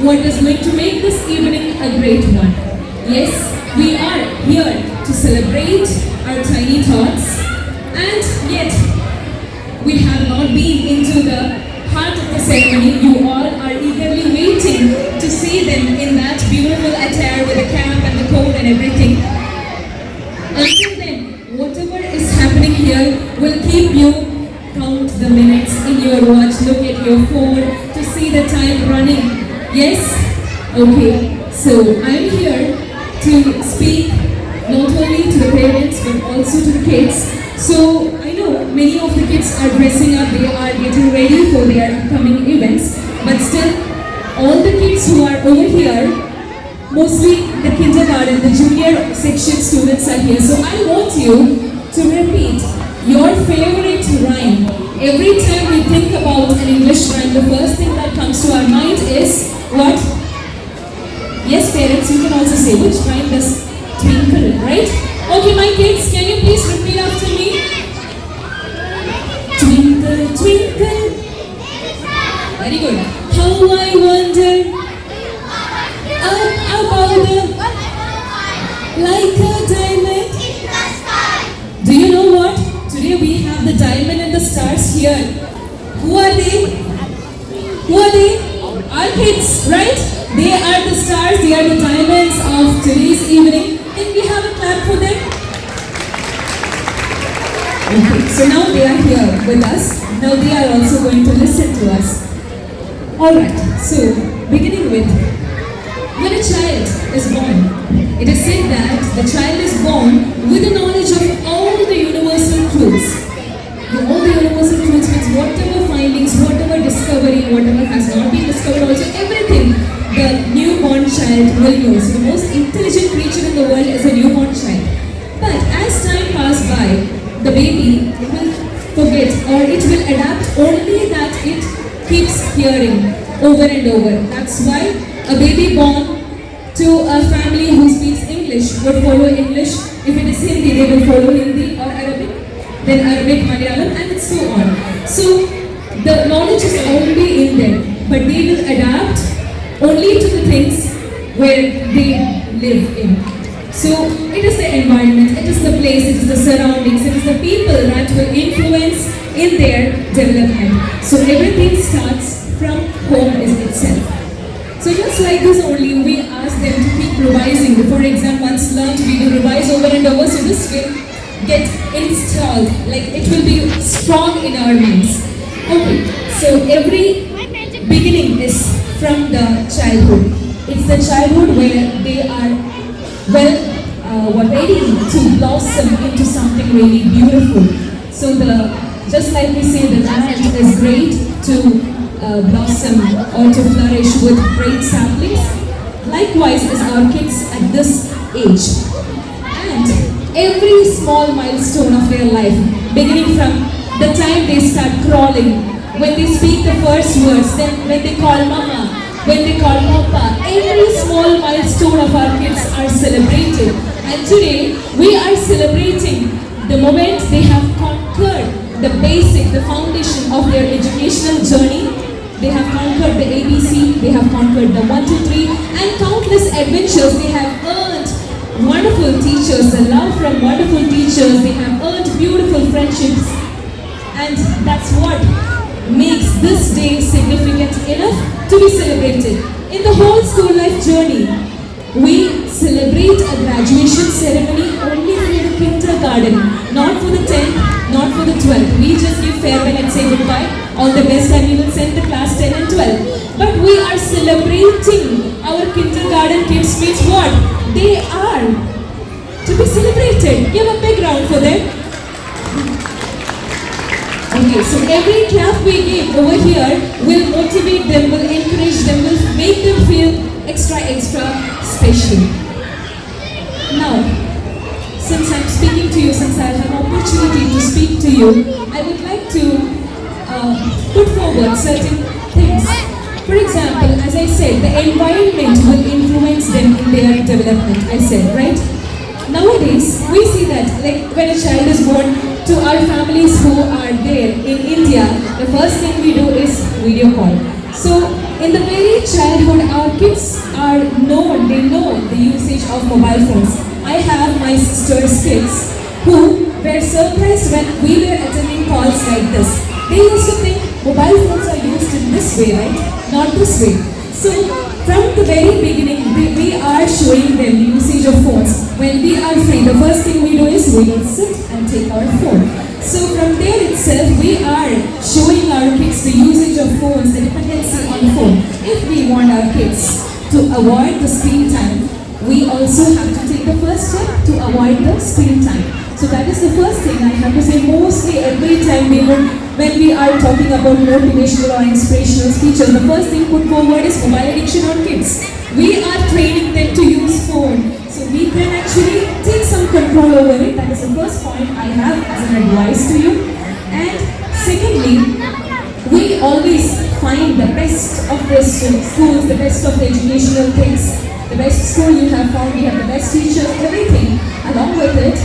what is going to make this evening a great one. Yes, we are here to celebrate our tiny thoughts, and yet we have not been into the heart of the ceremony. You all are eagerly waiting to see them in that beautiful attire with the cap and the coat and everything. Until then, whatever is happening here will keep you count the minutes in your watch, look at your phone to see the time running. Yes? Okay. So I'm here to speak not only to the parents but also to the kids. So I know many of the kids are dressing up, they are getting ready for their upcoming events, but still all the kids who are over here, mostly the kindergarten, the junior section students are here. So I want you to repeat your favorite rhyme. Every time we think about an English rhyme, the first thing that comes to our mind is what? Yes, parents, you can also say which rhyme does twinkle, right? Okay, my kids, can you please repeat after me? Twinkle, twinkle. Very good. How I wonder up above the like a diamond. Do you know what? Today we have the diamond and the stars here. Who are they? Who are they? Our kids, right? They are the stars, they are the diamonds of today's evening. Can we have a clap for them? Okay, so now they are here with us. Now they are also going to listen to us. Alright, so beginning with, when a child is born, it is said that the child is born with the knowledge of all the universal truths. All the universal truths means whatever findings, whatever discovery, whatever has not been discovered, also everything the newborn child will know. So the most intelligent creature in the world is a newborn child. But as time passes by, the baby will forget or it will adapt only that it keeps hearing over and over. That's why a baby born to a family who speaks English would follow English. If it is Hindi, they will follow Hindi or Arabic, then Arabic, Malayalam, and so on. So the knowledge is already in them, but they will adapt only to the things where they live in. So it is the environment, it is the place, it is the surroundings, it is the people that will influence in their development. So everything starts from home itself. So just like this only, we ask them to keep revising. For exam once learned, we will revise over and over, so this will get installed, like it will be strong in our minds. Okay, so every beginning is from the childhood. It's the childhood where they are ready to blossom into something really beautiful. So just like we say, the land is great to blossom or to flourish with great saplings. Likewise is our kids at this age. And every small milestone of their life, beginning from the time they start crawling, when they speak the first words, then when they call mama, when they call papa, every small milestone of our kids are celebrated. And today we are celebrating the moment they have conquered the basic, the foundation of their educational journey. They have conquered the ABC, they have conquered the 1, 2, 3, and countless adventures. They have earned wonderful teachers, the love from wonderful teachers. They have earned beautiful friendships. And that's what makes this day significant enough to be celebrated. In the whole school life journey, we celebrate a graduation ceremony only for the kindergarten, not for the 10th, not for the 12th. We just give farewell and say goodbye, all the best, and we will send the class 10 and 12. But we are celebrating our kindergarten kids means what? They are to be celebrated. Give a big round for them. Okay, so every clap we give over here will motivate them, will encourage them, will make them feel extra special. Now, since I'm speaking to you, since I have an opportunity to speak to you, I would like to put forward certain things. For example, as I said, the environment will influence them in their development, I said, right? Nowadays, we see that like when a child is born, to our families who are there in India, the first thing we do is video call. So in the very childhood, our kids they know the usage of mobile phones. I have my sister's kids who were surprised when we were attending calls like this. They used to think mobile phones are used in this way, right? Not this way. So from the very beginning, we are showing them the usage of phones. When we are free, the first thing we do is we will sit and take our phone. So from there itself, we are showing our kids the usage of phones, the dependency on phone. If we want our kids to avoid the screen time, we also have to take the first step to avoid the screen time. So that is the first thing I have to say. Mostly every time when we are talking about motivational or inspirational speeches, the first thing put forward is mobile addiction on kids. We are training them to use phone, so we can actually take some control over it. That is the first point I have as an advice to you. And secondly, we always find the best of the schools, the best of the educational things. The best school you have found, we have the best teachers, everything. Along with it,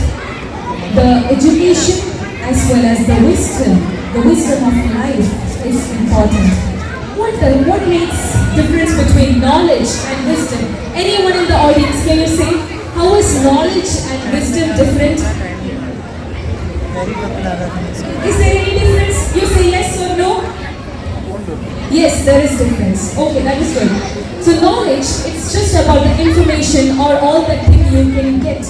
the education as well as the wisdom of life is important. What makes difference between knowledge and wisdom? Anyone in the audience, can you say, how is knowledge and wisdom different? Is there any difference? You say yes or no? Yes, there is difference. Okay, that is good. So knowledge, it's just about the information or all that thing you can get.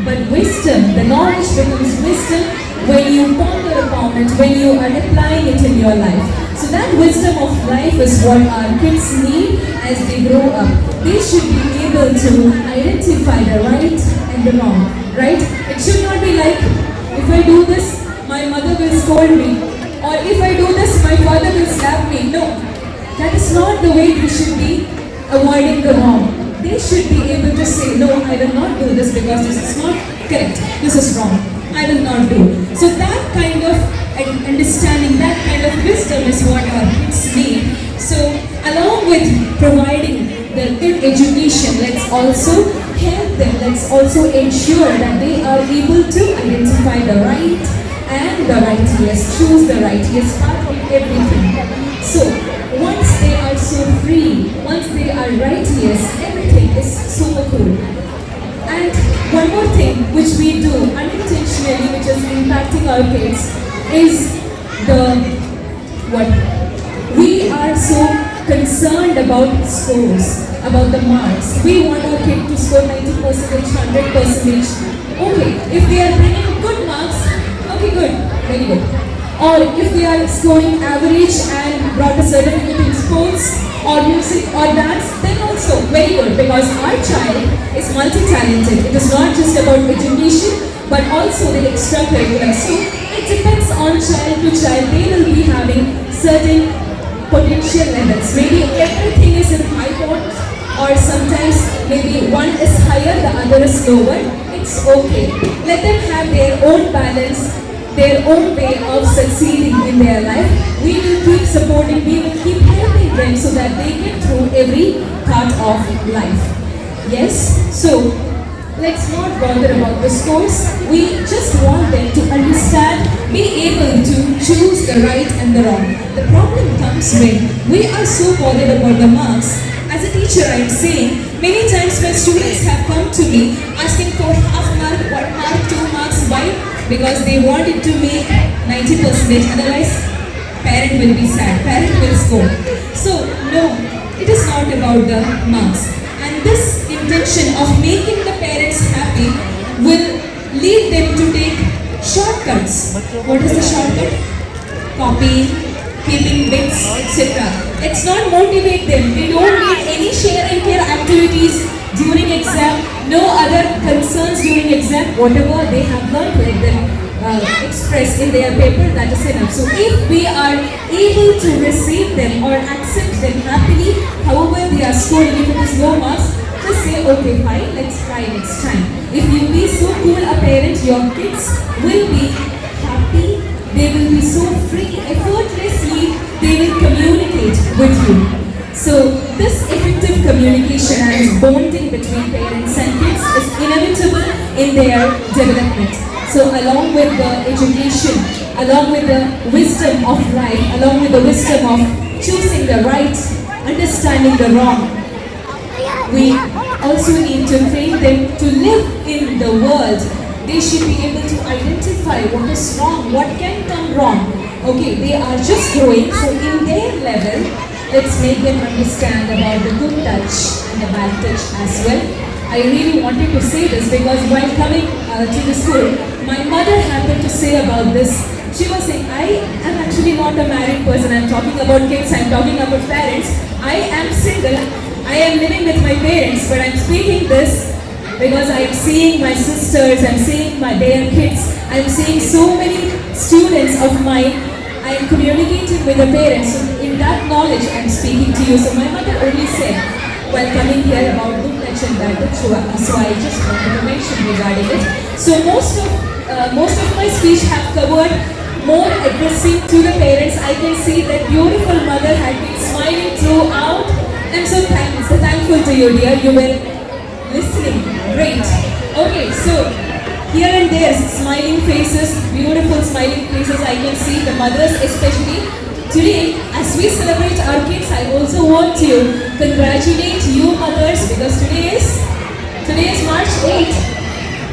But wisdom, the knowledge becomes wisdom when you ponder upon it, when you are applying it in your life. So that wisdom of life is what our kids need as they grow up. They should be able to identify the right and the wrong, right? It should not be like, if I do this, my mother will scold me. Or if I do this, my father will slap me. No, that is not the way they should be avoiding the wrong. They should be able to say, no, I will not do this because this is not correct. This is wrong. I will not do. So that kind of understanding, that kind of wisdom is what our kids need. So along with providing the good education, let's also help them. Let's also ensure that they are able to identify the right and the righteous, choose the righteous path of everything. So once they are so free, once they are righteous, everything is super cool. And one more thing which we do unintentionally, which is impacting our kids, is we are so concerned about scores, about the marks. We want our kid to score 90%, 100%. Okay, if they are bringing good marks, okay, good, very good. Or if they are scoring average and brought a certificate in sports or music or dance, then also very good, because our child is multi-talented. It is not just about education but also the extracurricular. So it depends on child to child. They will be having certain potential levels. Maybe everything is in high point, or sometimes maybe one is higher, the other is lower. It's okay. Let them have their own balance, their own way of succeeding in their life. We will keep supporting, we will keep helping them so that they get through every part of life. Yes? So, let's not bother about the scores. We just want them to understand, be able to choose the right and the wrong. The problem comes when we are so bothered about the marks. As a teacher, I am saying, many times when students have come to me asking for half mark, 1 mark, 2 marks, why? Because they want it to make 90%, otherwise parent will be sad, parent will scold. So no, it is not about the marks. And this intention of making the parents happy will lead them to take shortcuts. What is the shortcut? Copying, keeping bits, etc. Let's not motivate them. They don't need any share and care activities during exam, no other concerns during exam. Whatever they have learned, let them express in their paper, that is enough. So if we are able to receive them or accept them happily, however they are scoring, if it is low marks, just say, okay, fine, let's try next time. If you be so cool a parent, your kids will be happy, they will be so free, effortlessly, they will communicate with you. So this effective communication and bonding between parents and kids is inevitable in their development. So along with the education, along with the wisdom of life, along with the wisdom of choosing the right, understanding the wrong. We also need to train them to live in the world. They should be able to identify what is wrong, what can come wrong. Okay, they are just growing, so in their level, let's make them understand about the good touch and the bad touch as well. I really wanted to say this because while coming to the school, my mother happened to say about this. She was saying, I am actually not a married person. I'm talking about kids, I'm talking about parents. I am single, I am living with my parents, but I'm speaking this because I'm seeing my sisters, I'm seeing their kids, I'm seeing so many students of mine. I'm communicating with the parents. So in that knowledge, I'm speaking to you. So my mother only said, while coming here about good touch and bad touch, so I just wanted to mention regarding it. So most of my speech have covered more addressing to the parents. I can see that beautiful mother had been smiling throughout. I'm so thankful to you, dear. You were listening. Great. Okay, so here and there, smiling faces, beautiful smiling faces. I can see the mothers especially. Today, as we celebrate our kids, I also want to congratulate you mothers because today is March 8th,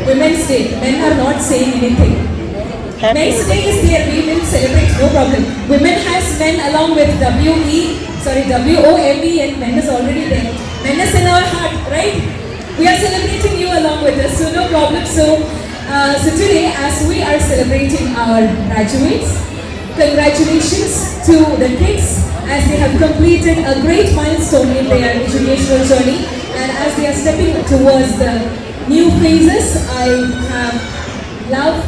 Women's Day. Men are not saying anything. Men's Day is there, we will celebrate, no problem. Women has men along with WOME, and men is already there. Men is in our heart, right? We are celebrating you along with us, so no problem. So today, as we are celebrating our graduates, congratulations to the kids as they have completed a great milestone in their educational journey, and as they are stepping towards the new phases. I have love